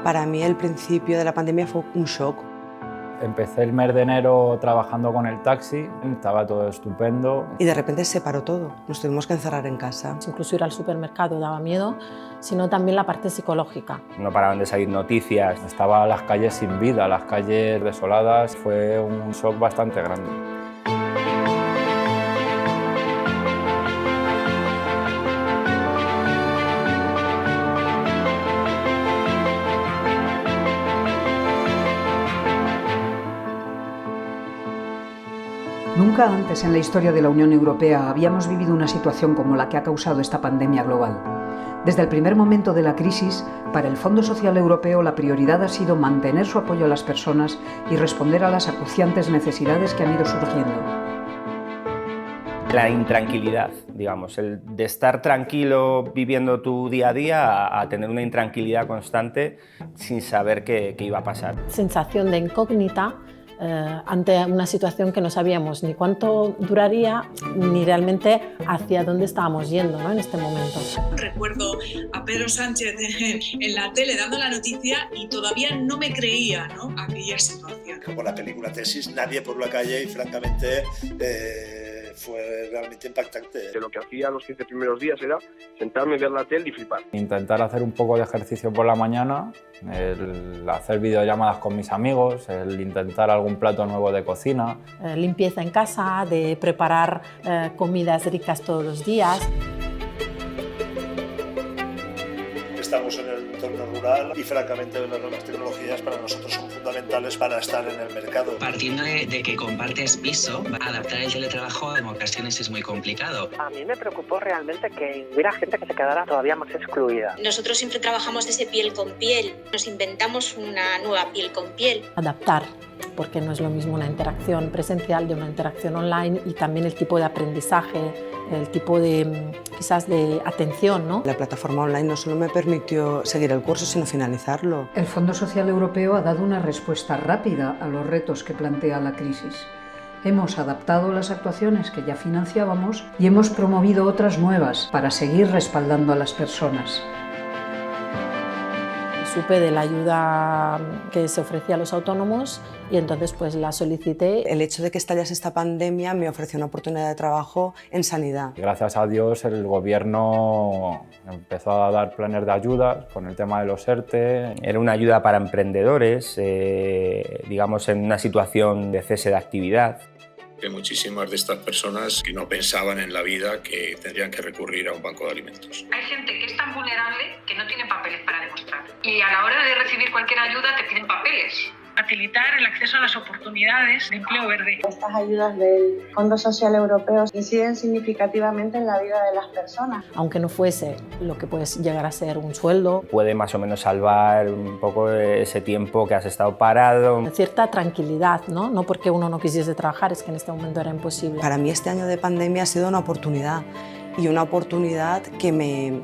Para mí el principio de la pandemia fue un shock. Empecé el mes de enero trabajando con el taxi, estaba todo estupendo. Y de repente se paró todo, nos tuvimos que encerrar en casa. Incluso ir al supermercado daba miedo, sino también la parte psicológica. No paraban de salir noticias, estaban las calles sin vida, las calles desoladas, fue un shock bastante grande. Nunca antes en la historia de la Unión Europea habíamos vivido una situación como la que ha causado esta pandemia global. Desde el primer momento de la crisis, para el Fondo Social Europeo la prioridad ha sido mantener su apoyo a las personas y responder a las acuciantes necesidades que han ido surgiendo. La intranquilidad, digamos, el de estar tranquilo viviendo tu día a día a tener una intranquilidad constante sin saber qué iba a pasar. Sensación de incógnita ante una situación que no sabíamos ni cuánto duraría ni realmente hacia dónde estábamos yendo, ¿no? En este momento. Recuerdo a Pedro Sánchez en la tele dando la noticia y todavía no me creía, ¿no?, aquella situación. Como la película Tesis, nadie por la calle y francamente fue realmente impactante. Lo que hacía los 15 primeros días era sentarme, ver la tele y flipar. Intentar hacer un poco de ejercicio por la mañana, el hacer videollamadas con mis amigos, el intentar algún plato nuevo de cocina. Limpieza en casa, de preparar comidas ricas todos los días. Estamos en el entorno rural y francamente las nuevas tecnologías para nosotros son fundamentales para estar en el mercado. Partiendo de que compartes piso, adaptar el teletrabajo en ocasiones es muy complicado. A mí me preocupó realmente que hubiera gente que se quedara todavía más excluida. Nosotros siempre trabajamos desde piel con piel, nos inventamos una nueva piel con piel. Adaptar, porque no es lo mismo una interacción presencial de una interacción online y también el tipo de aprendizaje, el tipo de, quizás de atención, ¿no? La plataforma online no solo me permitió seguir el curso, sino finalizarlo. El Fondo Social Europeo ha dado una respuesta rápida a los retos que plantea la crisis. Hemos adaptado las actuaciones que ya financiábamos y hemos promovido otras nuevas para seguir respaldando a las personas. Supe de la ayuda que se ofrecía a los autónomos y entonces pues la solicité. El hecho de que estallase esta pandemia me ofreció una oportunidad de trabajo en sanidad. Gracias a Dios el gobierno empezó a dar planes de ayuda con el tema de los ERTE. Era una ayuda para emprendedores, digamos en una situación de cese de actividad. De muchísimas de estas personas que no pensaban en la vida que tendrían que recurrir a un banco de alimentos. Hay gente que es tan vulnerable que no tiene papeles para demostrar. Y a la hora de recibir cualquier ayuda te piden papeles. Facilitar el acceso a las oportunidades de empleo verde. Estas ayudas del Fondo Social Europeo inciden significativamente en la vida de las personas. Aunque no fuese lo que puede llegar a ser un sueldo. Puede más o menos salvar un poco ese tiempo que has estado parado. Cierta tranquilidad, ¿no? No porque uno no quisiese trabajar, es que en este momento era imposible. Para mí este año de pandemia ha sido una oportunidad y una oportunidad que me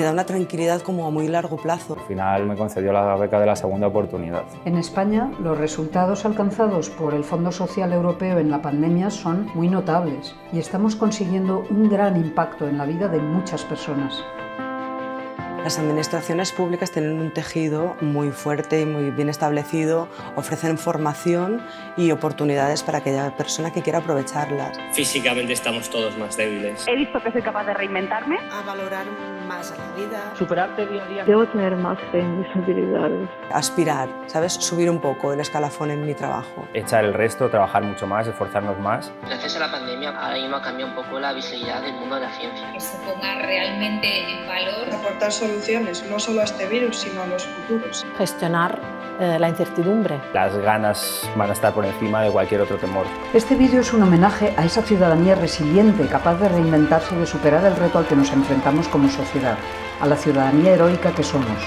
da una tranquilidad como a muy largo plazo. Al final me concedió la beca de la segunda oportunidad. En España, los resultados alcanzados por el Fondo Social Europeo en la pandemia son muy notables y estamos consiguiendo un gran impacto en la vida de muchas personas. Las administraciones públicas tienen un tejido muy fuerte y muy bien establecido, ofrecen formación y oportunidades para aquella persona que quiera aprovecharlas. Físicamente estamos todos más débiles. He visto que soy capaz de reinventarme. A valorar más la vida. Superarte día a día. Debo tener más fe en mis habilidades. Aspirar, ¿sabes? Subir un poco el escalafón en mi trabajo. Echar el resto, trabajar mucho más, esforzarnos más. Gracias a la pandemia ahora mismo ha cambiado un poco la visibilidad del mundo de la ciencia. Que se ponga realmente en valor. Aportar soluciones, no solo a este virus, sino a los futuros. Gestionar la incertidumbre. Las ganas van a estar por encima de cualquier otro temor. Este vídeo es un homenaje a esa ciudadanía resiliente, capaz de reinventarse y de superar el reto al que nos enfrentamos como sociedad, a la ciudadanía heroica que somos.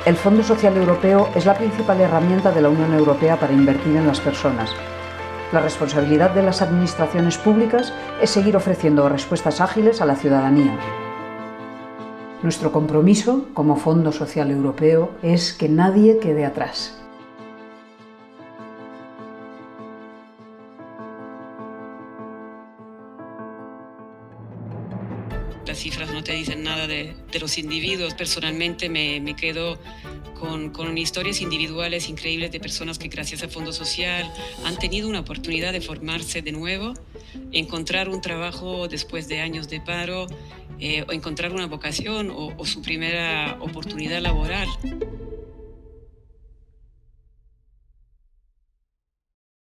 El Fondo Social Europeo es la principal herramienta de la Unión Europea para invertir en las personas. La responsabilidad de las administraciones públicas es seguir ofreciendo respuestas ágiles a la ciudadanía. Nuestro compromiso como Fondo Social Europeo es que nadie quede atrás. La estas cifras no te dicen nada de los individuos. Personalmente me quedo con historias individuales increíbles de personas que gracias al Fondo Social han tenido una oportunidad de formarse de nuevo, encontrar un trabajo después de años de paro, o encontrar una vocación o su primera oportunidad laboral.